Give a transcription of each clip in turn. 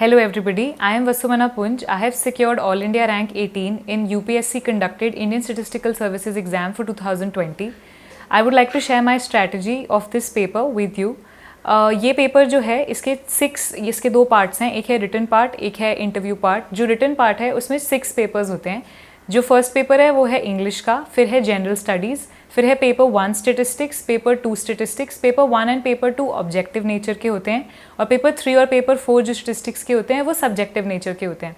Hello everybody, I am Vasumana Punj. I have secured All India rank 18 in UPSC conducted Indian Statistical Services exam for 2020. I would like to share my strategy of this paper with you. ये paper जो है इसके दो parts हैं, एक है written part, एक है इंटरव्यू पार्ट. जो रिटन पार्ट है उसमें 6 पेपर्स होते हैं. जो फर्स्ट पेपर है वो है इंग्लिश का, फिर है जनरल स्टडीज़, फिर है paper 1 statistics, paper 2 statistics, paper 1 and paper 2 objective nature के होते हैं, और पेपर 3 और पेपर 4 जो स्टेटिस्टिक्स के होते हैं वो सब्जेक्टिव नेचर के होते हैं.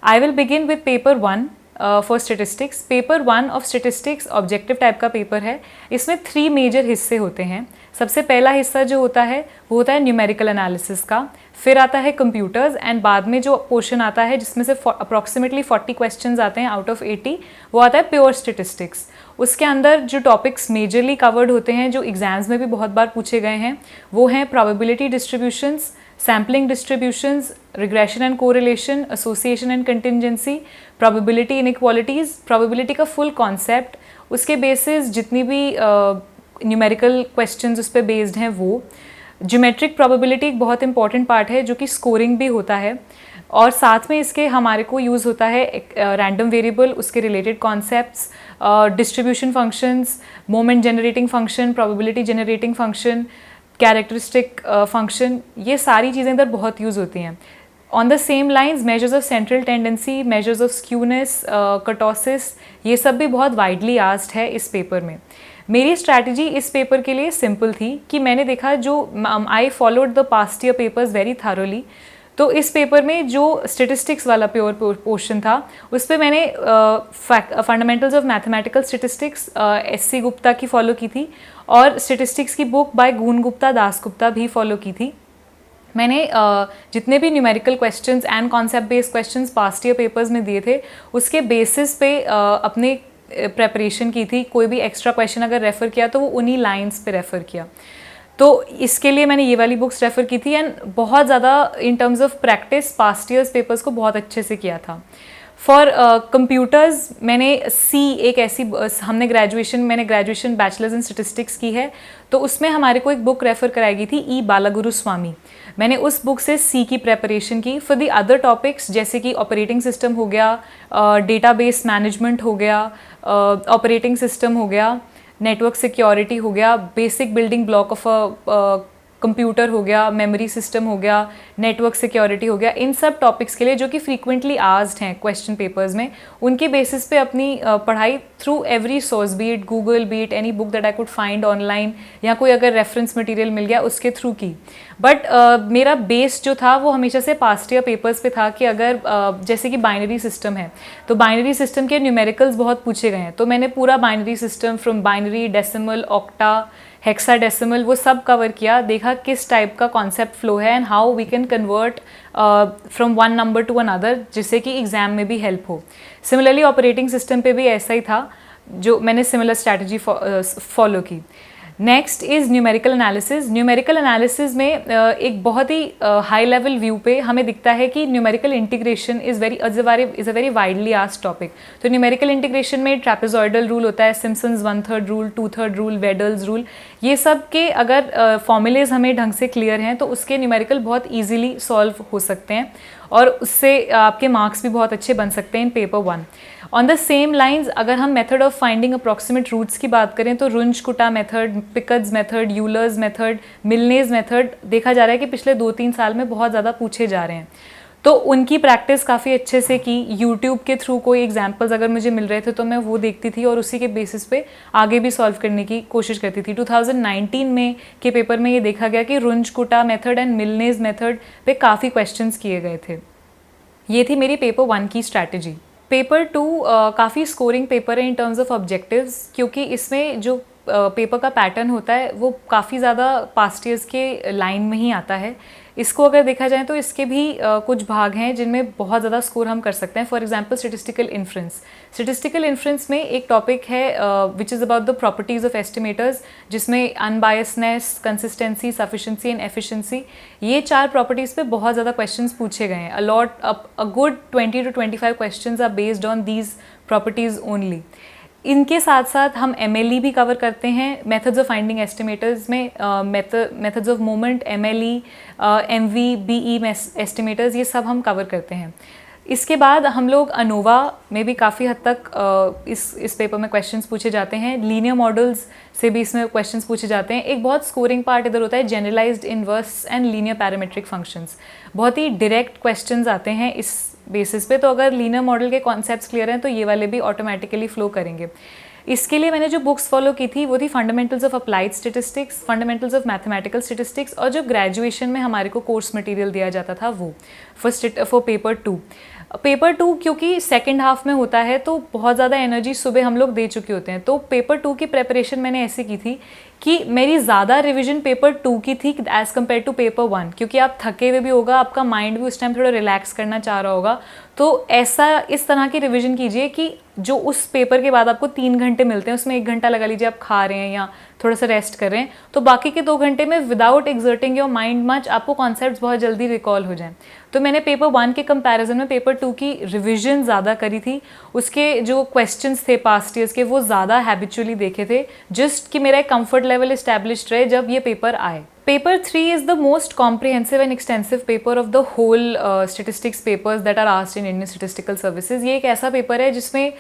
I will begin with paper 1 for statistics. Paper 1 of statistics objective type का पेपर है. इसमें 3 मेजर हिस्से होते हैं. सबसे पहला हिस्सा जो होता है वो होता है न्यूमेरिकल एनालिसिस का, फिर आता है कंप्यूटर्स, एंड बाद में जो पोर्शन आता है जिसमें से अप्रॉक्सीमेटली 40 क्वेश्चंस आते हैं आउट ऑफ 80, वो आता है प्योर स्टेटिस्टिक्स. उसके अंदर जो टॉपिक्स मेजरली कवर्ड होते हैं, जो एग्जाम्स में भी बहुत बार पूछे गए हैं, वो हैं probability distributions, sampling distributions, regression and correlation, association and contingency, probability inequalities, probability का फुल कॉन्सेप्ट, उसके बेसिस जितनी भी न्यूमेरिकल क्वेश्चंस उस पर बेस्ड हैं वो. ज्योमेट्रिक प्रोबेबिलिटी एक बहुत इंपॉर्टेंट पार्ट है जो कि स्कोरिंग भी होता है, और साथ में इसके हमारे को यूज़ होता है रैंडम वेरिएबल, उसके related concepts, distribution functions, moment generating function, probability generating function, characteristic function, ये सारी चीज़ें इधर बहुत यूज़ होती हैं. On the same lines measures of central tendency, measures of skewness, kurtosis, ये सब भी बहुत वाइडली आस्क्ड है इस पेपर में. मेरी स्ट्रैटेजी इस पेपर के लिए सिंपल थी कि मैंने देखा जो I followed the past year papers very thoroughly. तो इस पेपर में जो स्टेटिस्टिक्स वाला प्योर पोर्शन था उस पर मैंने fundamentals of mathematical statistics SC Gupta की फॉलो की थी, और स्टेटिस्टिक्स की book by goon Gupta Das Gupta भी फॉलो की थी. मैंने जितने भी numerical questions and concept based questions past year papers में दिए थे उसके बेसिस पे अपने प्रेपरेशन की थी. कोई भी एक्स्ट्रा क्वेश्चन अगर रेफ़र किया तो वो उन्हीं लाइंस पे रेफ़र किया. तो इसके लिए मैंने ये वाली बुक्स रेफ़र की थी, एंड बहुत ज़्यादा इन terms of practice past years papers को बहुत अच्छे से किया था. फॉर कंप्यूटर्स मैंने एक ऐसी मैंने ग्रेजुएशन बैचलर्स इन स्टेटिस्टिक्स की है, तो उसमें हमारे को एक बुक रेफ़र कराई गई थी ई बालागुरु स्वामी. मैंने उस बुक से सी की प्रेपरेशन की. फॉर दी अदर टॉपिक्स जैसे कि ऑपरेटिंग सिस्टम हो गया, डेटाबेस मैनेजमेंट हो गया, ऑपरेटिंग सिस्टम हो गया, नेटवर्क सिक्योरिटी हो गया, basic building block of a computer हो गया, मेमोरी सिस्टम हो गया, नेटवर्क सिक्योरिटी हो गया, इन सब टॉपिक्स के लिए जो कि फ्रीक्वेंटली आस्क्ड हैं क्वेश्चन पेपर्स में, उनकी बेसिस पे अपनी पढ़ाई through every source, B it Google, B it any book that I could find online, या कोई अगर रेफरेंस मटेरियल मिल गया उसके थ्रू की. बट मेरा बेस जो था वो हमेशा से पास्ट ईयर पेपर्स पे था कि अगर जैसे कि बाइनरी सिस्टम है तो बाइनरी सिस्टम के न्यूमेरिकल्स बहुत पूछे गए हैं, तो मैंने पूरा binary system from binary, decimal, octa, hexadecimal वो सब कवर किया. देखा किस टाइप का कॉन्सेप्ट फ्लो है and how we can convert from one number to another, जिससे कि एग्जाम में भी हेल्प हो. सिमिलरली ऑपरेटिंग सिस्टम पे भी ऐसा ही था, जो मैंने सिमिलर स्ट्रैटेजी फॉलो की. Next is numerical analysis. Numerical analysis में एक बहुत ही हाई लेवल व्यू पे हमें दिखता है कि numerical integration is a very widely asked topic. तो न्यूमेरिकल इंटीग्रेशन में ट्रेपेजॉइडल रूल होता है, Simpson's 1/3 rule, 2/3 rule, Weddle's rule, ये सब के अगर फॉर्मूलेज हमें ढंग से क्लियर हैं तो उसके न्यूमेरिकल बहुत ईजिली सॉल्व हो सकते हैं, और उससे आपके मार्क्स भी बहुत अच्छे बन सकते हैं in paper 1. On the same lines अगर हम method of finding approximate roots की बात करें तो Runge Kutta method, Picard's method, Euler's method, Milne's method देखा जा रहा है कि पिछले 2-3 साल में बहुत ज़्यादा पूछे जा रहे हैं, तो उनकी प्रैक्टिस काफ़ी अच्छे से की. यूट्यूब के थ्रू कोई एग्जाम्पल्स अगर मुझे मिल रहे थे तो मैं वो देखती थी और उसी के बेसिस पे आगे भी सॉल्व करने की कोशिश करती थी. 2019 में के पेपर में ये देखा गया कि रुंज-कुटा मेथड एंड मिलनेज मेथड पे काफ़ी क्वेश्चंस किए गए थे. ये थी मेरी पेपर 1 की स्ट्रैटेजी. पेपर 2 काफ़ी स्कोरिंग पेपर है इन टर्म्स ऑफ ऑब्जेक्टिव्स, क्योंकि इसमें जो पेपर का पैटर्न होता है वो काफ़ी ज़्यादा पास्ट ईयर्स के लाइन में ही आता है. इसको अगर देखा जाए तो इसके भी कुछ भाग हैं जिनमें बहुत ज़्यादा स्कोर हम कर सकते हैं. For example statistical inference. Statistical inference में एक टॉपिक है which is about the properties of estimators, जिसमें unbiasedness, consistency, sufficiency and efficiency, ये 4 प्रॉपर्टीज़ पे बहुत ज़्यादा क्वेश्चंस पूछे गए हैं. A good 20 to 25 questions are based on these properties only. इनके साथ साथ हम MLE भी कवर करते हैं, मेथड्स ऑफ फाइंडिंग एस्टिमेटर्स में methods of moment, MLE, MV, BE estimators, ये सब हम कवर करते हैं। इसके बाद हम लोग अनोवा में भी काफ़ी हद तक इस पेपर में क्वेश्चंस पूछे जाते हैं। लीनियर मॉडल्स से भी इसमें क्वेश्चंस पूछे जाते हैं। एक बहुत स्कोरिंग पार्ट इधर होता है generalised inverse and linear parametric functions. बहुत ही डायरेक्ट क्वेश्चंस आते हैं इस बेसिस पे, तो अगर लीनियर मॉडल के कॉन्सेप्ट्स क्लियर हैं तो ये वाले भी ऑटोमेटिकली फ्लो करेंगे। इसके लिए मैंने जो बुक्स फॉलो की थी वो थी fundamentals of applied statistics, fundamentals of mathematical statistics, और जो ग्रेजुएशन में हमारे को कोर्स मटेरियल दिया जाता था वो फॉर पेपर 2। पेपर 2 क्योंकि सेकंड हाफ में होता है तो बहुत ज़्यादा एनर्जी सुबह हम लोग दे चुके होते हैं, तो पेपर 2 की प्रेपरेशन मैंने ऐसे की थी कि मेरी ज़्यादा रिवीजन पेपर 2 की थी एज़ कम्पेयर टू पेपर 1, क्योंकि आप थके हुए भी होगा, आपका माइंड भी उस टाइम थोड़ा रिलैक्स करना चाह रहा होगा। तो ऐसा इस तरह की रिवीजन कीजिए कि जो उस पेपर के बाद आपको 3 घंटे मिलते हैं उसमें 1 घंटा लगा लीजिए आप खा रहे हैं या थोड़ा सा रेस्ट कर रहे हैं, तो बाकी के 2 घंटे में without exerting your mind much आपको कॉन्सेप्ट्स बहुत जल्दी रिकॉल हो जाएं। तो मैंने पेपर 1 के कंपैरिजन में पेपर 2 की रिवीजन ज़्यादा करी थी। उसके जो क्वेश्चंस थे पास्ट ईयर्स के वो ज़्यादा हैबिचुअली देखे थे, जस्ट कि मेरा एक कंफर्ट लेवल इस्टेब्लिश्ड रहे जब ये पेपर आए। Paper 3 is the most comprehensive and extensive paper of the whole statistics papers that are asked in Indian Statistical Services। ये एक ऐसा पेपर है जिसमें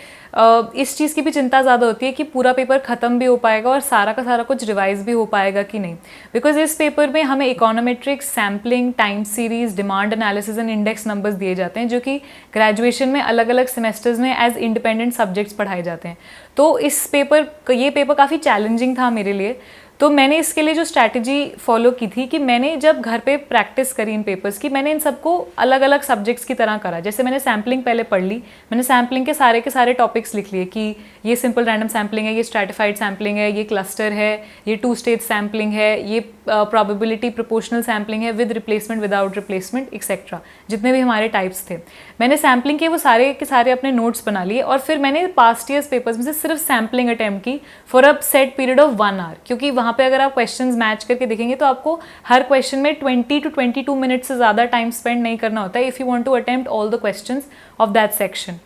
इस चीज़ की भी चिंता ज़्यादा होती है कि पूरा पेपर ख़त्म भी हो पाएगा और सारा का सारा कुछ रिवाइज भी हो पाएगा कि नहीं, बिकॉज इस पेपर में हमें econometrics, sampling, time series, demand analysis and index numbers दिए जाते हैं, जो कि ग्रेजुएशन में अलग अलग सेमेस्टर्स में एज इंडिपेंडेंट सब्जेक्ट्स पढ़ाए जाते हैं। तो ये पेपर काफ़ी चैलेंजिंग था मेरे लिए। तो मैंने इसके लिए जो स्ट्रैटेजी फॉलो की थी कि मैंने जब घर पे प्रैक्टिस करी इन पेपर्स की, मैंने इन सबको अलग अलग सब्जेक्ट्स की तरह करा। जैसे मैंने सैम्पलिंग पहले पढ़ ली, मैंने सैम्पलिंग के सारे टॉपिक्स लिख लिए कि ये सिंपल रैंडम सैम्पलिंग है, ये स्ट्रैटिफाइड सैम्पलिंग है, ये क्लस्टर है, ये 2 स्टेज सैम्पलिंग है, ये प्रोबेबिलिटी प्रोपोर्शनल सैम्पलिंग है, with replacement, without replacement, etcetera, जितने भी हमारे टाइप्स थे। मैंने सैम्पलिंग के वो सारे के सारे अपने नोट्स बना लिए और फिर मैंने पास्ट ईयर्स पेपर्स में से सिर्फ सैम्पलिंग अटैम्प्ट की for a set period of 1 hour, क्योंकि वहाँ पे अगर आप क्वेश्चंस मैच करके देखेंगे तो आपको हर क्वेश्चन में 20 to 22 मिनट्स से ज़्यादा टाइम स्पेंड नहीं करना होता है if you want to attempt all the questions of that section.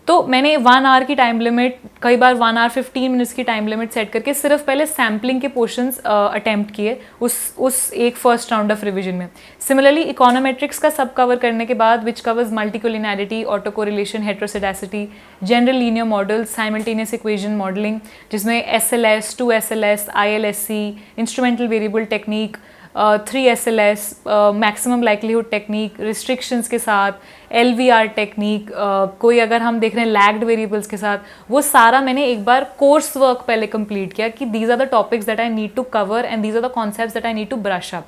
तो मैंने 1 आवर की टाइम लिमिट, कई बार 1 आवर 15 मिनट्स की टाइम लिमिट सेट करके सिर्फ पहले सैम्पलिंग के पोर्शंस अटेम्प्ट किए उस एक फर्स्ट राउंड ऑफ रिवीजन में। सिमिलरली इकोनोमेट्रिक्स का सब कवर करने के बाद, which covers multicollinearity, auto correlation, heteroscedasticity, general linear models, simultaneous equation modelling, जिसमें SLS, 2 SLS, ILSC, instrumental variable technique, 3 SLS, maximum likelihood technique, restrictions के साथ, LVR टेक्निक, कोई अगर हम देख रहे हैं लैग्ड वेरिएबल्स के साथ, वो सारा मैंने एक बार कोर्स वर्क पहले कंप्लीट किया कि these are the topics that I need to cover and these are the concepts that I need to brush up.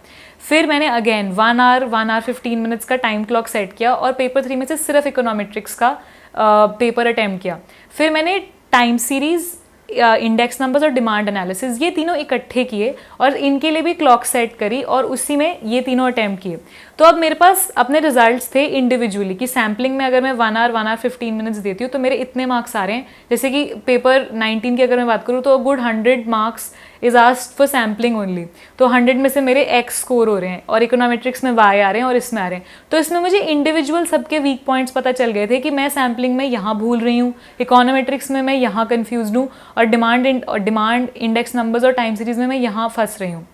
फिर मैंने अगेन 1 आवर 15 मिनट्स का टाइम क्लॉक सेट किया और पेपर 3 में से सिर्फ इकोनॉमेट्रिक्स का पेपर अटैम्प्ट किया। फिर मैंने टाइम सीरीज, इंडेक्स नंबर्स और डिमांड एनालिसिस, ये तीनों इकट्ठे किए और इनके लिए भी क्लॉक सेट करी और उसी में ये तीनों अटैम्प्ट किए। तो अब मेरे पास अपने रिजल्ट्स थे इंडिविजुअली कि सैम्पलिंग में अगर मैं 1 आवर 15 मिनट्स देती हूँ तो मेरे इतने मार्क्स आ रहे हैं। जैसे कि पेपर 19 की अगर मैं बात करूँ तो good 100 marks is asked for sampling only, तो 100 में से मेरे X स्कोर हो रहे हैं और इकोनॉमेट्रिक्स में Y आ रहे हैं और इसमें आ रहे हैं। तो इसमें मुझे इंडिविजुअल सबके वीक पॉइंट्स पता चल गए थे कि मैं सैम्पलिंग में यहाँ भूल रही हूँ, इकोनॉमेट्रिक्स में मैं यहाँ कन्फ्यूज हूँ और डिमांड इंडेक्स नंबर्स और टाइम सीरीज में मैं यहाँ फंस रही हूँ।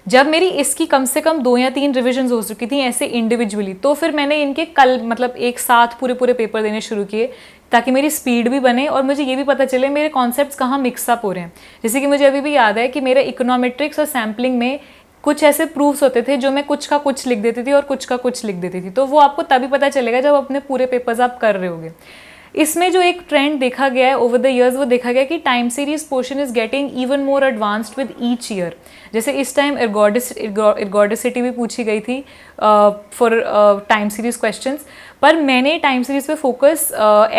जब मेरी इसकी कम से कम 2 या 3 रिविजन्स हो चुकी थी ऐसे इंडिविजुअली, तो फिर मैंने इनके कल मतलब एक साथ पूरे पेपर देने शुरू किए ताकि मेरी स्पीड भी बने और मुझे ये भी पता चले मेरे कॉन्सेप्ट्स कहाँ मिक्सअप हो रहे हैं। जैसे कि मुझे अभी भी याद है कि मेरे इकोनॉमेट्रिक्स और सैम्पलिंग में कुछ ऐसे प्रूफ्स होते थे जो मैं कुछ का कुछ लिख देती थी और कुछ का कुछ लिख देती थी, तो वो आपको तभी पता चलेगा जब अपने पूरे पेपर्स आप कर रहे होगे। इसमें जो एक ट्रेंड देखा गया है ओवर द इयर्स, वो देखा गया कि time series portion is getting even more advanced with each year. जैसे इस टाइम एर्गोडिसिटी भी पूछी गई थी फॉर टाइम सीरीज क्वेश्चंस, पर मैंने टाइम सीरीज पे फोकस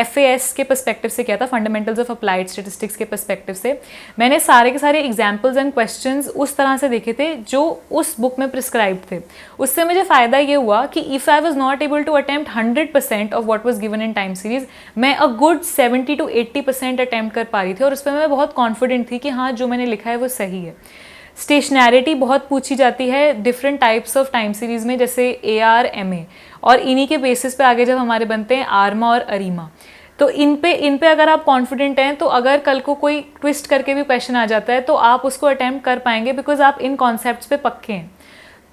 FAS के पर्सपेक्टिव से किया था, फंडामेंटल्स ऑफ अप्लाइड स्टैटिस्टिक्स के पर्सपेक्टिव से। मैंने सारे के सारे एग्जाम्पल्स एंड क्वेश्चंस उस तरह से देखे थे जो उस बुक में प्रिस्क्राइब थे। उससे मुझे फ़ायदा ये हुआ कि if I was not able to attempt 100% of what was given in time series, मैं अ गुड 70 to 80% अटेम्प्ट कर पा रही थी और उस पर मैं बहुत कॉन्फिडेंट थी कि हाँ जो मैंने लिखा है वो सही है। स्टेशनैरिटी बहुत पूछी जाती है different types of time series में, जैसे AR MA, और इन्हीं के बेसिस पे आगे जब हमारे बनते हैं आर्मा और अरीमा। तो इन पे अगर आप कॉन्फिडेंट हैं तो अगर कल को कोई ट्विस्ट करके भी क्वेश्चन आ जाता है तो आप उसको अटेम्प्ट कर पाएंगे, बिकॉज आप इन कॉन्सेप्ट्स पे पक्के हैं।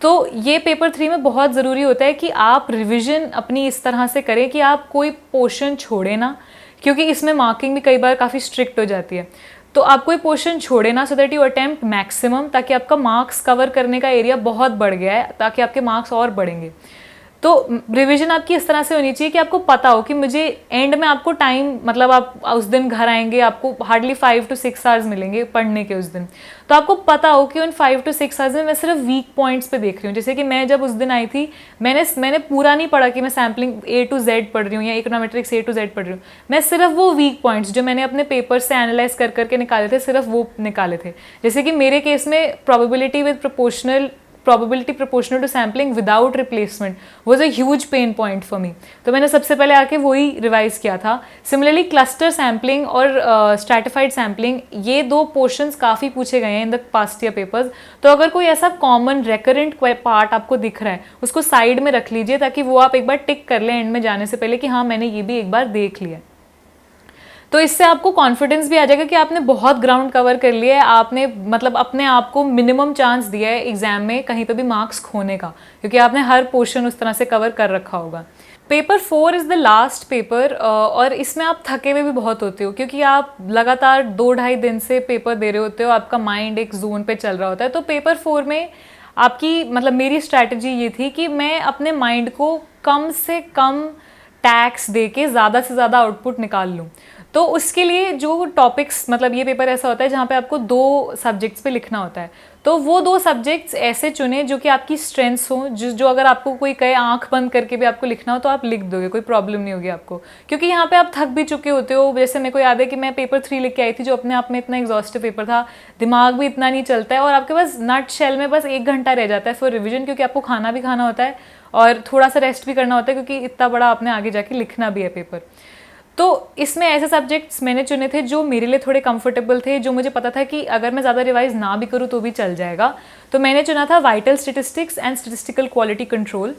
तो ये पेपर 3 में बहुत ज़रूरी होता है कि आप रिविजन अपनी इस तरह से करें कि आप कोई पोर्शन छोड़े ना, क्योंकि इसमें मार्किंग भी कई बार काफ़ी स्ट्रिक्ट हो जाती है। तो आप कोई पोर्शन छोड़े ना, so that you attempt maximum, ताकि आपका मार्क्स कवर करने का एरिया बहुत बढ़ गया है, ताकि आपके मार्क्स और बढ़ेंगे। तो रिवीजन आपकी इस तरह से होनी चाहिए कि आपको पता हो कि मुझे एंड में आपको टाइम, मतलब आप उस दिन घर आएंगे, आपको हार्डली 5 to 6 आवर्स मिलेंगे पढ़ने के उस दिन। तो आपको पता हो कि उन 5 to 6 आवर्स में मैं सिर्फ वीक पॉइंट्स पे देख रही हूँ। जैसे कि मैं जब उस दिन आई थी, मैंने पूरा नहीं पढ़ा कि मैं सैम्पलिंग A to Z पढ़ रही हूँ या इकोनॉमेट्रिक्स A to Z पढ़ रही हूँ। मैं सिर्फ वो वीक पॉइंट्स जो मैंने अपने पेपर से एनालाइज कर करके निकाले थे, सिर्फ वो निकाले थे। जैसे कि मेरे केस में probability proportional to sampling without replacement was a huge pain point for me, तो मैंने सबसे पहले आके वही रिवाइज किया था। सिमिलरली क्लस्टर सैम्पलिंग और स्ट्रैटिफाइड सैम्पलिंग, ये 2 पोर्शंस काफ़ी पूछे गए हैं in the past year papers. तो अगर कोई ऐसा कॉमन रेकरेंट पार्ट आपको दिख रहा है, उसको साइड में रख लीजिए, ताकि वो आप एक बार टिक कर लें एंड में जाने से पहले कि हाँ मैंने ये भी एक बार देख लिया। तो इससे आपको कॉन्फिडेंस भी आ जाएगा कि आपने बहुत ग्राउंड कवर कर लिया है, आपने मतलब अपने आप को मिनिमम चांस दिया है एग्जाम में कहीं पे भी मार्क्स खोने का, क्योंकि आपने हर पोर्शन उस तरह से कवर कर रखा होगा। Paper 4 is the last paper, और इसमें आप थके हुए भी बहुत होते हो, क्योंकि आप लगातार 2-2.5 दिन से पेपर दे रहे होते हो, आपका माइंड एक जोन पे चल रहा होता है। तो पेपर 4 में आपकी, मतलब मेरी स्ट्रैटेजी ये थी कि मैं अपने माइंड को कम से कम टैक्स दे के ज़्यादा से ज़्यादा आउटपुट निकाल लूँ। तो उसके लिए जो टॉपिक्स, मतलब ये पेपर ऐसा होता है जहाँ पे आपको 2 सब्जेक्ट्स पे लिखना होता है, तो वो 2 सब्जेक्ट्स ऐसे चुने जो कि आपकी स्ट्रेंथ्स हो, जो अगर आपको कोई कहे आंख बंद करके भी आपको लिखना हो तो आप लिख दोगे, कोई प्रॉब्लम नहीं होगी आपको, क्योंकि यहाँ पे आप थक भी चुके होते हो। जैसे मेरे को याद है कि मैं पेपर 3 लिख के आई थी, जो अपने आप में इतना एग्जॉस्टिव पेपर था, दिमाग भी इतना नहीं चलता है, और आपके पास नट शेल में बस 1 घंटा रह जाता है फॉर रिविजन, क्योंकि आपको खाना भी खाना होता है और थोड़ा सा रेस्ट भी करना होता है, क्योंकि इतना बड़ा आपने आगे जाके लिखना भी है पेपर। तो इसमें ऐसे सब्जेक्ट्स मैंने चुने थे जो मेरे लिए थोड़े कंफर्टेबल थे, जो मुझे पता था कि अगर मैं ज़्यादा रिवाइज ना भी करूँ तो भी चल जाएगा। तो मैंने चुना था vital statistics and statistical quality control.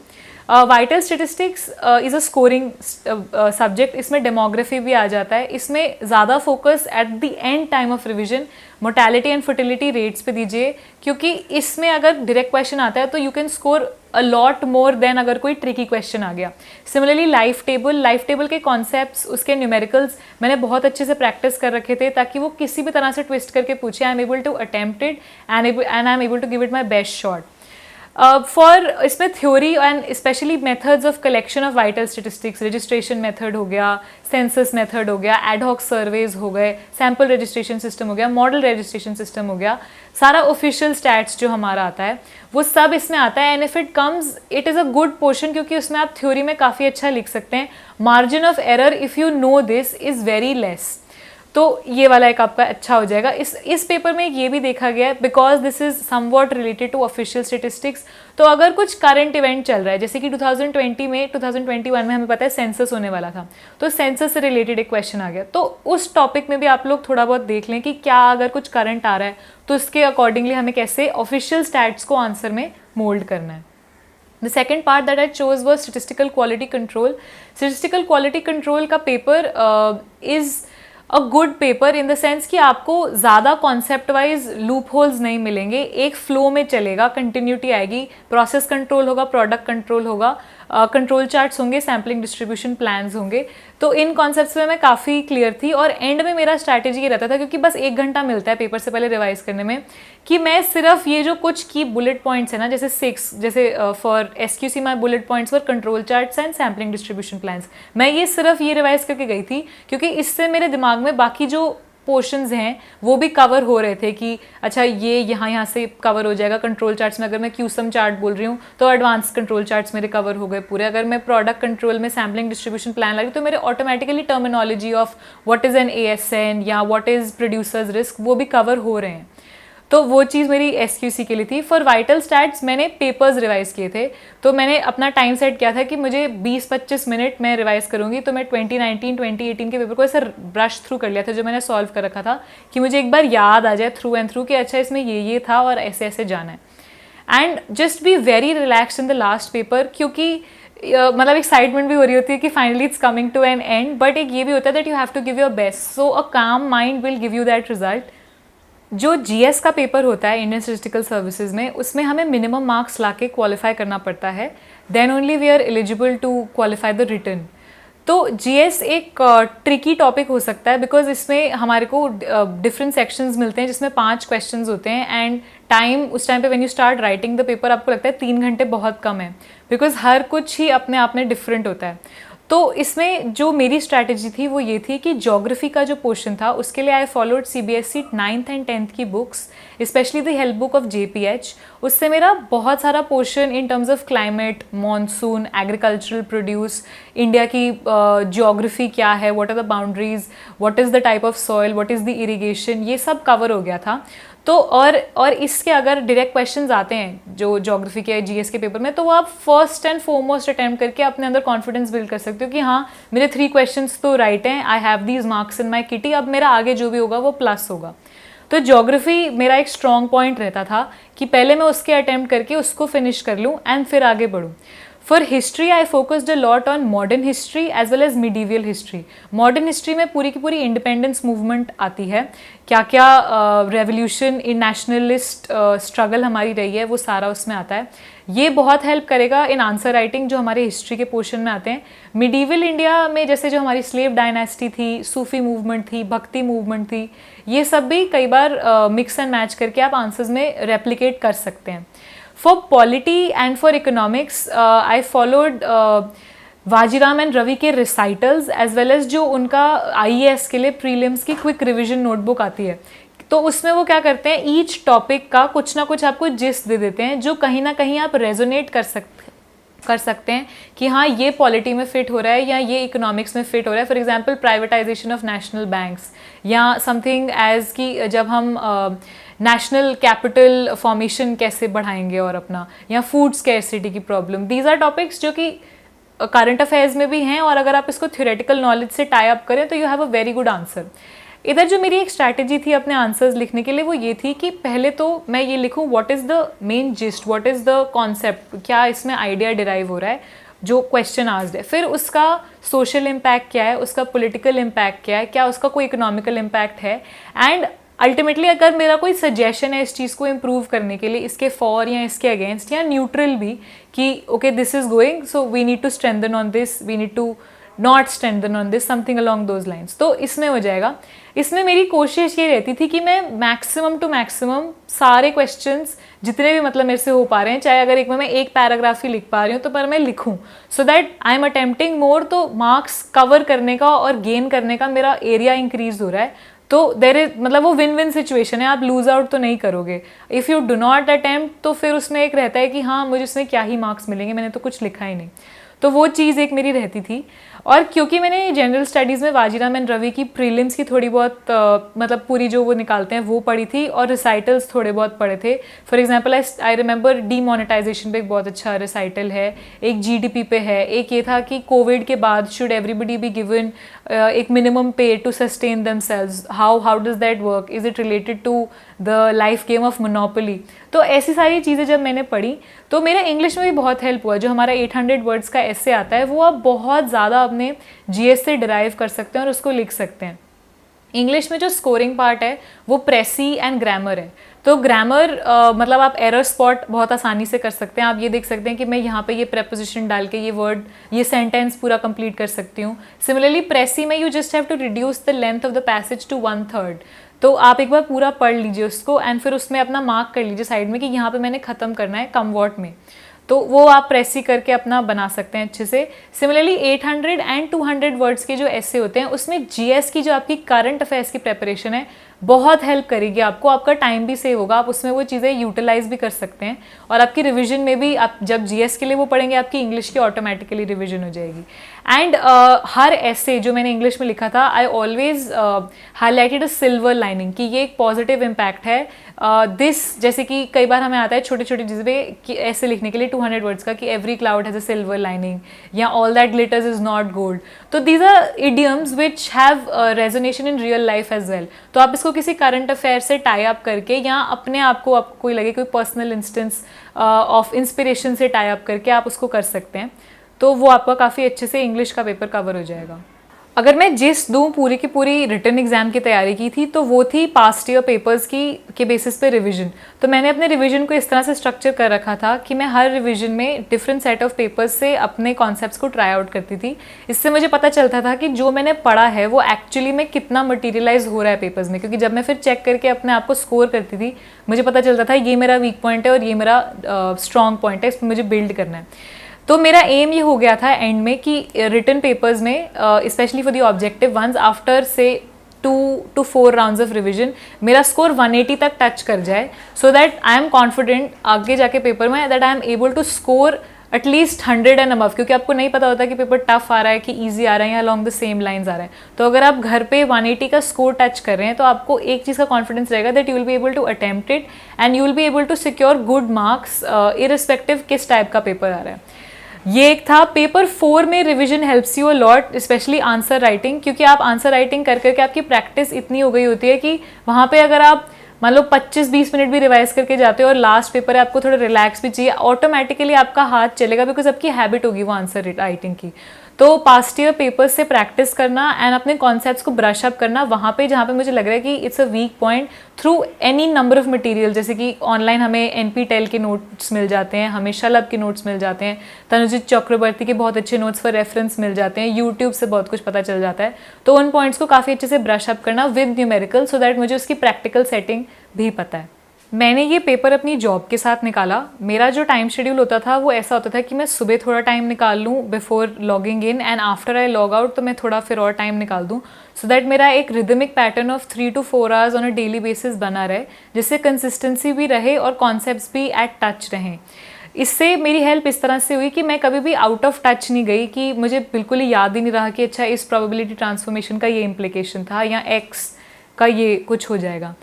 Vital statistics is a scoring subject, इसमें डेमोग्राफी भी आ जाता है। इसमें ज़्यादा focus at the end time of revision mortality and fertility rates पे दीजिए, क्योंकि इसमें अगर डायरेक्ट क्वेश्चन आता है तो you can score a lot more than अगर कोई ट्रिकी क्वेश्चन आ गया। सिमिलरली लाइफ टेबल के कॉन्सेप्ट्स, उसके न्यूमेरिकल्स मैंने बहुत अच्छे से प्रैक्टिस कर रखे थे, ताकि वो किसी भी तरह से ट्विस्ट करके पूछे, I am able to attempt it and I am able to give it my best shot. For इसमें theory and specially methods of collection of vital statistics, registration method हो गया, सेंसस मेथड हो गया, ad hoc surveys हो गए, sample registration system हो गया, model registration system हो गया, सारा ऑफिशियल स्टैट्स जो हमारा आता है वो सब इसमें आता है। And if it comes, it is a good portion, क्योंकि उसमें आप थ्योरी में काफ़ी अच्छा लिख सकते हैं। Margin of error if you know this is very less, तो ये वाला एक आपका अच्छा हो जाएगा। इस पेपर में ये भी देखा गया है, because this is somewhat related to official statistics. तो अगर कुछ करंट इवेंट चल रहा है, जैसे कि 2021 में हमें पता है सेंसस होने वाला था, तो सेंसस से रिलेटेड एक क्वेश्चन आ गया, तो उस टॉपिक में भी आप लोग थोड़ा बहुत देख लें कि क्या अगर कुछ करंट आ रहा है तो उसके अकॉर्डिंगली हमें कैसे ऑफिशियल स्टैट्स को आंसर में मोल्ड करना है। The second part that I chose was statistical quality control. Statistical quality control का paper is a good paper in the sense कि आपको ज़्यादा कॉन्सेप्ट वाइज लूप होल्स नहीं मिलेंगे, एक फ्लो में चलेगा, कंटिन्यूटी आएगी, प्रोसेस कंट्रोल होगा, प्रोडक्ट कंट्रोल होगा, कंट्रोल चार्ट्स होंगे, सैम्पलिंग डिस्ट्रीब्यूशन प्लान्स होंगे। तो इन कॉन्सेप्ट्स में मैं काफ़ी क्लियर थी, और एंड में मेरा स्ट्रैटेजी ये रहता था, क्योंकि बस 1 घंटा मिलता है पेपर से पहले रिवाइज करने में, कि मैं सिर्फ ये जो कुछ की बुलेट पॉइंट्स है ना, जैसे 6, जैसे for SQC my bullet points for control charts and sampling distribution plans, मैं ये सिर्फ ये रिवाइज करके गई थी, क्योंकि इससे मेरे दिमाग में बाकी जो पोर्शंस हैं वो भी कवर हो रहे थे कि अच्छा ये यहाँ से कवर हो जाएगा। कंट्रोल चार्ट्स में अगर मैं क्यूसम चार्ट बोल रही हूँ तो एडवांस कंट्रोल चार्ट्स मेरे कवर हो गए पूरे। अगर मैं प्रोडक्ट कंट्रोल में सैम्पलिंग डिस्ट्रीब्यूशन प्लान लगी तो मेरे automatically terminology of what is an ASN या व्हाट इज़ प्रोड्यूसर्स रिस्क वो भी कवर हो रहे हैं। तो वो चीज़ मेरी SQC के लिए थी। फॉर वाइटल स्टैट्स मैंने पेपर्स रिवाइज किए थे, तो मैंने अपना टाइम सेट किया था कि मुझे 20-25 मिनट मैं रिवाइज करूँगी। तो मैं 2019-2018 के पेपर को ऐसा ब्रश थ्रू कर लिया था, जो मैंने सॉल्व कर रखा था, कि मुझे एक बार याद आ जाए थ्रू एंड थ्रू कि अच्छा इसमें ये था और ऐसे ऐसे जाना है। And just be very relax in the last paper, क्योंकि मतलब एक्साइटमेंट भी हो रही होती है कि finally it's coming to an end, but एक ये भी होता है that you have to give your best, so a calm mind will give you that result. जो जीएस का पेपर होता है इंडियन स्टैटिस्टिकल सर्विसेज में, उसमें हमें मिनिमम मार्क्स लाके क्वालिफाई करना पड़ता है, then only we are eligible to qualify the written. तो जीएस एक ट्रिकी टॉपिक हो सकता है बिकॉज इसमें हमारे को डिफरेंट सेक्शंस मिलते हैं जिसमें 5 क्वेश्चंस होते हैं, एंड टाइम उस टाइम पे when you start writing the paper आपको लगता है 3 घंटे बहुत कम है, बिकॉज हर कुछ ही अपने आप में डिफरेंट होता है। तो इसमें जो मेरी स्ट्रैटेजी थी वो ये थी कि ज्योग्राफी का जो पोर्शन था उसके लिए I followed CBSE 9th and 10th की books, specially the help book of JPH. उससे मेरा बहुत सारा portion in terms of climate, monsoon, agricultural produce, India की ज्योग्राफी क्या है, what are the boundaries, what is the type of soil, what is the irrigation, ये सब cover हो गया था। तो और इसके अगर डायरेक्ट क्वेश्चंस आते हैं जो ज्योग्राफी के जीएस के पेपर में, तो वो आप फर्स्ट एंड फॉरमोस्ट अटेम्प्ट करके अपने अंदर कॉन्फिडेंस बिल्ड कर सकते हो कि हाँ मेरे 3 क्वेश्चंस तो राइट हैं, I have these marks in my kitty, अब मेरा आगे जो भी होगा वो प्लस होगा। तो ज्योग्राफी मेरा एक स्ट्रॉन्ग पॉइंट रहता था कि पहले मैं उसके अटेम्प्ट करके उसको फिनिश कर लूँ एंड फिर आगे बढ़ूँ। For history I focused a lot on modern history as well as medieval history. Modern history में पूरी की पूरी इंडिपेंडेंस मूवमेंट आती है, क्या क्या रेवोल्यूशन इन नेशनलिस्ट स्ट्रगल हमारी रही है वो सारा उसमें आता है। ये बहुत हेल्प करेगा इन आंसर राइटिंग जो हमारे हिस्ट्री के पोर्शन में आते हैं। मिडीवल इंडिया में जैसे जो हमारी स्लेव डायनेस्टी थी, सूफी मूवमेंट थी, भक्ति मूवमेंट थी, ये सब भी कई बार मिक्स एंड मैच करके आप आंसर्स में रेप्लिकेट कर सकते हैं। For polity and for economics, I followed Vajiram and Ravi के रिसाइटल्स एज वेल एज जो उनका आईएएस के लिए प्रीलिम्स की क्विक रिविजन नोटबुक आती है। तो उसमें वो क्या करते हैं, ईच टॉपिक का कुछ ना कुछ आपको जिस्ट दे देते हैं जो कहीं ना कहीं आप रेजोनेट कर सकते हैं कि हाँ ये पॉलिटी में फिट हो रहा है या ये इकोनॉमिक्स में फिट हो रहा है। For example privatisation of national banks या समथिंग एज कि जब हम नेशनल कैपिटल फॉर्मेशन कैसे बढ़ाएंगे और अपना, या फूड स्कैरसिटी की प्रॉब्लम, दीज आर टॉपिक्स जो कि करंट अफेयर्स में भी हैं, और अगर आप इसको थ्योरेटिकल नॉलेज से टाई अप करें तो you have a very good answer. इधर जो मेरी एक स्ट्रैटेजी थी अपने आंसर्स लिखने के लिए वो ये थी कि पहले तो मैं ये लिखूं what is the main gist, what is the concept, क्या इसमें आइडिया डिराइव हो रहा है जो क्वेश्चन आस्क्ड है, फिर उसका सोशल इम्पैक्ट क्या है, उसका पॉलिटिकल इम्पैक्ट क्या है, क्या उसका कोई इकोनॉमिकल इम्पैक्ट है, एंड अल्टीमेटली अगर मेरा कोई सजेशन है इस चीज़ को इम्प्रूव करने के लिए, इसके फॉर या इसके अगेंस्ट या न्यूट्रल भी, कि okay this is going so we need to strengthen on this, we need to not strengthen on this, something along those lines, तो इसमें हो जाएगा। इसमें मेरी कोशिश ये रहती थी कि मैं मैक्सिमम टू मैक्सिमम सारे क्वेश्चंस जितने भी मतलब मेरे से हो पा रहे हैं, चाहे अगर एक में मैं एक पैराग्राफ ही लिख पा रही हूँ तो पर मैं लिखूँ, so that I am attempting more, तो मार्क्स कवर करने का और गेन करने का मेरा एरिया इंक्रीज हो रहा है। तो देर इज मतलब वो विन विन सिचुएशन है, आप लूज आउट तो नहीं करोगे। If you do not attempt तो फिर उसमें एक रहता है कि हाँ मुझे इसमें क्या ही मार्क्स मिलेंगे, मैंने तो कुछ लिखा ही नहीं। तो वो चीज़ एक मेरी रहती थी। और क्योंकि मैंने जनरल स्टडीज़ में वाजीराम एंड रवि की प्रीलिम्स की थोड़ी बहुत मतलब पूरी जो वो निकालते हैं वो पढ़ी थी, और रिसाइटल्स थोड़े बहुत पढ़े थे। For example I remember demonetisation पे एक बहुत अच्छा रिसाइटल है, एक जीडीपी पे है, एक ये था कि कोविड के बाद शुड एवरीबडी बी गिवन एक minimum pay to sustain themselves, how does that work, is it related to the life game of Monopoly. तो ऐसी सारी चीज़ें जब मैंने पढ़ी तो मेरा इंग्लिश में भी बहुत हेल्प हुआ। जो हमारा 800 वर्ड्स का एस्से आता है वो आप बहुत ज़्यादा अपने जीएस से डिराइव कर सकते हैं और उसको लिख सकते हैं। इंग्लिश में जो स्कोरिंग पार्ट है वो प्रेसी एंड ग्रामर है। तो ग्रामर मतलब आप एरर स्पॉट बहुत आसानी से कर सकते हैं। आप ये देख सकते हैं कि मैं यहाँ पे ये प्रेपोजिशन डाल के ये वर्ड, ये सेंटेंस पूरा कंप्लीट कर सकती हूँ। सिमिलरली प्रेसी में you just have to reduce the length of the passage to 1/3। तो आप एक बार पूरा पढ़ लीजिए उसको एंड फिर उसमें अपना मार्क कर लीजिए साइड में कि यहाँ पे मैंने ख़त्म करना है कम वर्ड में। तो वो आप प्रेसी करके अपना बना सकते हैं अच्छे से। सिमिलरली 800 एंड 200 वर्ड्स के जो ऐसे होते हैं उसमें जीएस की जो आपकी करंट अफेयर्स की प्रेपरेशन है बहुत हेल्प करेगी आपको। आपका टाइम भी सेव होगा, आप उसमें वो चीज़ें यूटिलाइज भी कर सकते हैं, और आपकी रिवीजन में भी आप जब जीएस के लिए वो पढ़ेंगे आपकी इंग्लिश की ऑटोमेटिकली रिवीजन हो जाएगी। एंड हर ऐसे जो मैंने इंग्लिश में लिखा था I always highlighted a silver lining कि ये एक पॉजिटिव इम्पैक्ट है। दिस जैसे कि कई बार हमें आता है छोटी छोटी चीज़ें पे ऐसे लिखने के लिए 200 वर्ड्स का कि every cloud has a silver lining या all that glitters is not gold. तो these are idioms which have resonation in real life as well. तो आप इसको किसी करंट अफेयर से टाई अप करके या अपने आप को कोई लगे कोई पर्सनल इंस्टेंस ऑफ इंस्पिरेशन से टाई अप करके आप उसको कर सकते हैं। तो वो आपका काफ़ी अच्छे से इंग्लिश का पेपर कवर हो जाएगा। अगर मैं जिस दूँ पूरी की पूरी रिटन एग्ज़ाम की तैयारी की थी तो वो थी पास्ट ईयर पेपर्स की के बेसिस पे रिवीजन। तो मैंने अपने रिवीजन को इस तरह से स्ट्रक्चर कर रखा था कि मैं हर रिवीजन में डिफरेंट सेट ऑफ पेपर्स से अपने कॉन्सेप्ट्स को ट्राई आउट करती थी। इससे मुझे पता चलता था कि जो मैंने पढ़ा है वो एक्चुअली में कितना मटीरियलाइज हो रहा है पेपर्स में, क्योंकि जब मैं फिर चेक करके अपने आप को स्कोर करती थी मुझे पता चलता था ये मेरा वीक पॉइंट है और ये मेरा स्ट्रॉन्ग पॉइंट है, इस पर मुझे बिल्ड करना है। तो मेरा एम ये हो गया था एंड में कि रिटन पेपर्स में specially for the objective once after से 2 to 4 राउंड्स ऑफ रिवीजन मेरा स्कोर 180 तक टच कर जाए, so that I am confident आगे जाके पेपर में that I am able to score at least 100 and above, क्योंकि आपको नहीं पता होता कि पेपर टफ आ रहा है कि ईजी आ रहा है या अलॉन्ग द सेम लाइंस आ रहा है। तो अगर आप घर पे 180 का स्कोर टच कर रहे हैं तो आपको एक चीज़ का कॉन्फिडेंस रहेगा that you will be able to attempt it and you will be able to secure good marks irrespective किस टाइप का पेपर आ रहा है। ये एक था। पेपर 4 में revision helps you a lot, especially answer writing, क्योंकि आप आंसर राइटिंग कर करके आपकी प्रैक्टिस इतनी हो गई होती है कि वहाँ पे अगर आप मान लो 25-20 मिनट भी रिवाइज करके जाते हो और लास्ट पेपर है आपको थोड़ा रिलैक्स भी चाहिए, ऑटोमेटिकली आपका हाथ चलेगा बिकॉज आपकी हैबिट होगी वो आंसर राइटिंग की। तो पास्ट ईयर पेपर से प्रैक्टिस करना एंड अपने कॉन्सेप्ट्स को ब्रश अप करना वहाँ पे जहाँ पे मुझे लग रहा है कि it's a weak point through any number of material, जैसे कि ऑनलाइन हमें NPTEL के नोट्स मिल जाते हैं, हमें शलभ के नोट्स मिल जाते हैं, तनुजीत चक्रवर्ती के बहुत अच्छे नोट्स फॉर रेफरेंस मिल जाते हैं, यूट्यूब से बहुत कुछ पता चल जाता है। तो उन पॉइंट्स को काफ़ी अच्छे से ब्रश अप करना विद न्यूमेरिकल सो दैट मुझे उसकी प्रैक्टिकल सेटिंग भी पता है। मैंने ये पेपर अपनी जॉब के साथ निकाला। मेरा जो टाइम शेड्यूल होता था वो ऐसा होता था कि मैं सुबह थोड़ा टाइम निकाल लूँ before logging in and after I log out तो मैं थोड़ा फिर और टाइम निकाल दूँ, सो दैट मेरा एक rhythmic pattern of 3 to 4 hours on a daily basis बना रहे, जिससे कंसिस्टेंसी भी रहे और कॉन्सेप्ट्स भी एट टच रहें। इससे मेरी हेल्प इस तरह से हुई कि मैं कभी भी आउट ऑफ टच नहीं गई कि मुझे बिल्कुल ही याद ही नहीं रहा कि अच्छा इस प्रोबेबिलिटी ट्रांसफॉर्मेशन का ये इम्प्लीकेशन था या एक्स का ये कुछ हो जाएगा।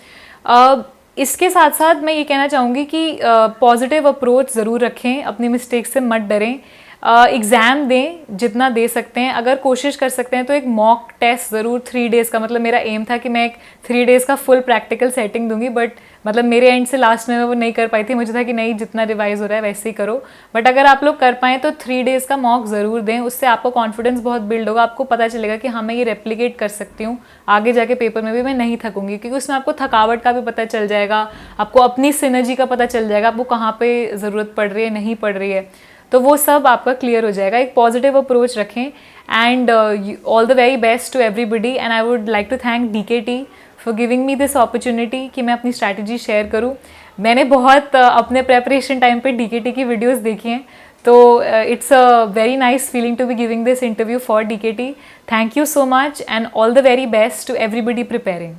इसके साथ साथ मैं ये कहना चाहूँगी कि पॉजिटिव अप्रोच ज़रूर रखें, अपनी मिस्टेक से मत डरें, एग्ज़ाम दें जितना दे सकते हैं। अगर कोशिश कर सकते हैं तो एक मॉक टेस्ट ज़रूर 3 डेज़ का, मतलब मेरा एम था कि मैं एक 3 डेज़ का फुल प्रैक्टिकल सेटिंग दूंगी, बट मतलब मेरे एंड से लास्ट में मैं वो नहीं कर पाई थी। मुझे था कि नहीं जितना रिवाइज हो रहा है वैसे ही करो, बट अगर आप लोग कर पाएँ तो 3 डेज़ का मॉक ज़रूर दें। उससे आपका कॉन्फिडेंस बहुत बिल्ड होगा, आपको पता चलेगा कि हाँ मैं ये रेप्लिकेट कर सकती हूँ, आगे जाके पेपर में भी मैं नहीं थकूंगी, क्योंकि उसमें आपको थकावट का भी पता चल जाएगा, आपको अपनी सिनर्जी का पता चल जाएगा, आपको कहाँ पे ज़रूरत पड़ रही है नहीं पड़ रही है, तो वो सब आपका क्लियर हो जाएगा। एक पॉजिटिव अप्रोच रखें and all the very best to everybody and I would like to thank DKT for giving me this opportunity कि मैं अपनी स्ट्रैटेजी शेयर करूं। मैंने बहुत अपने प्रेपरेशन टाइम पे DKT की वीडियोस देखी हैं, तो it's a very nice feeling to be giving this interview for DKT। Thank you so much and all the very best to everybody preparing.